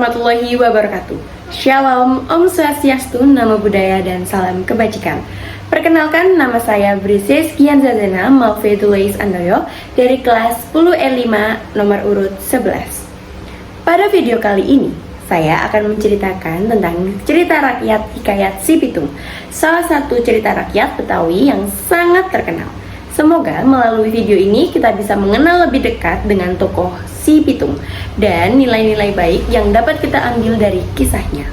warahmatullahi wabarakatuh. Shalom, Om Swastiastu, Namo Buddhaya, dan salam kebajikan. Perkenalkan, nama saya Brises Kian Zazana Malfedulais Andoyo dari kelas 10E5 nomor urut 11. Pada video kali ini, saya akan menceritakan tentang cerita rakyat Hikayat Si Pitung, salah satu cerita rakyat Betawi yang sangat terkenal. Semoga melalui video ini kita bisa mengenal lebih dekat dengan tokoh Si Pitung dan nilai-nilai baik yang dapat kita ambil dari kisahnya.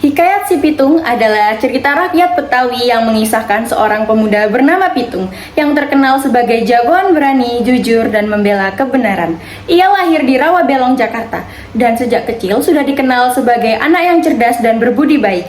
Hikayat Si Pitung adalah cerita rakyat Betawi yang mengisahkan seorang pemuda bernama Pitung yang terkenal sebagai jagoan berani, jujur, dan membela kebenaran. Ia lahir di Rawabelong, Jakarta, dan sejak kecil sudah dikenal sebagai anak yang cerdas dan berbudi baik.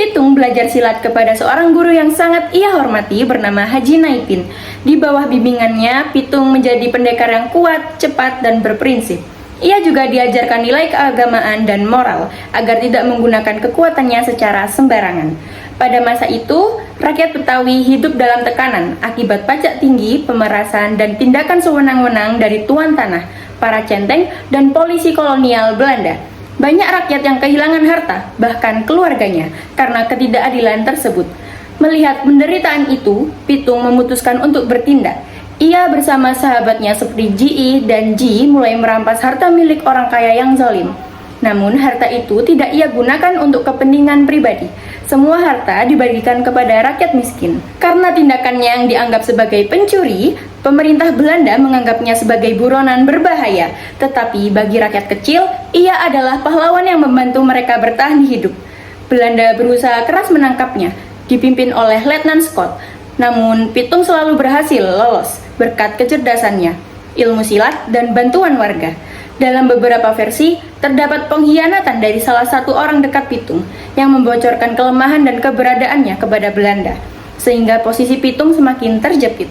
Pitung belajar silat kepada seorang guru yang sangat ia hormati bernama Haji Naipin. Di bawah bimbingannya, Pitung menjadi pendekar yang kuat, cepat, dan berprinsip. Ia juga diajarkan nilai keagamaan dan moral agar tidak menggunakan kekuatannya secara sembarangan. Pada masa itu, rakyat Betawi hidup dalam tekanan akibat pajak tinggi, pemerasan, dan tindakan sewenang-wenang dari tuan tanah, para centeng, dan polisi kolonial Belanda. Banyak rakyat yang kehilangan harta, bahkan keluarganya, karena ketidakadilan tersebut. Melihat penderitaan itu, Pitung memutuskan untuk bertindak. Ia bersama sahabatnya seperti Ji dan Ji mulai merampas harta milik orang kaya yang zalim. Namun harta itu tidak ia gunakan untuk kepentingan pribadi. Semua harta dibagikan kepada rakyat miskin. Karena tindakannya yang dianggap sebagai pencuri, pemerintah Belanda menganggapnya sebagai buronan berbahaya. Tetapi bagi rakyat kecil, ia adalah pahlawan yang membantu mereka bertahan hidup. Belanda berusaha keras menangkapnya, dipimpin oleh Letnan Scott. Namun Pitung selalu berhasil lolos berkat kecerdasannya, ilmu silat, dan bantuan warga. Dalam beberapa versi, terdapat pengkhianatan dari salah satu orang dekat Pitung yang membocorkan kelemahan dan keberadaannya kepada Belanda, sehingga posisi Pitung semakin terjepit.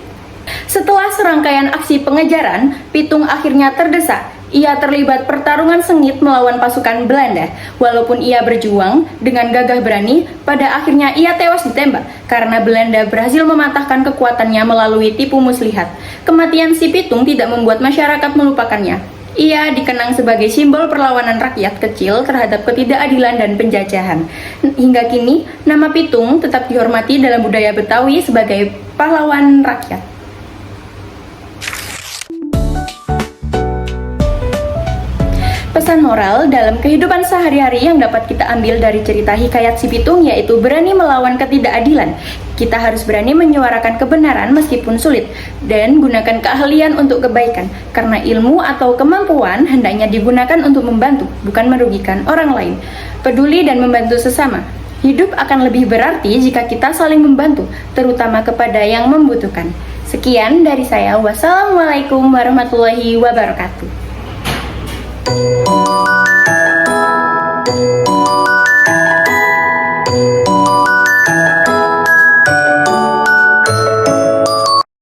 Setelah serangkaian aksi pengejaran, Pitung akhirnya terdesak. Ia terlibat pertarungan sengit melawan pasukan Belanda. Walaupun ia berjuang dengan gagah berani, pada akhirnya ia tewas ditembak karena Belanda berhasil mematahkan kekuatannya melalui tipu muslihat. Kematian Si Pitung tidak membuat masyarakat melupakannya. Ia dikenang sebagai simbol perlawanan rakyat kecil terhadap ketidakadilan dan penjajahan. Hingga kini, nama Pitung tetap dihormati dalam budaya Betawi sebagai pahlawan rakyat. Pesan moral dalam kehidupan sehari-hari yang dapat kita ambil dari cerita Hikayat Si Pitung yaitu berani melawan ketidakadilan. Kita harus berani menyuarakan kebenaran meskipun sulit, dan gunakan keahlian untuk kebaikan, karena ilmu atau kemampuan hendaknya digunakan untuk membantu, bukan merugikan orang lain. Peduli dan membantu sesama. Hidup akan lebih berarti jika kita saling membantu, terutama kepada yang membutuhkan. Sekian dari saya. Wassalamualaikum warahmatullahi wabarakatuh.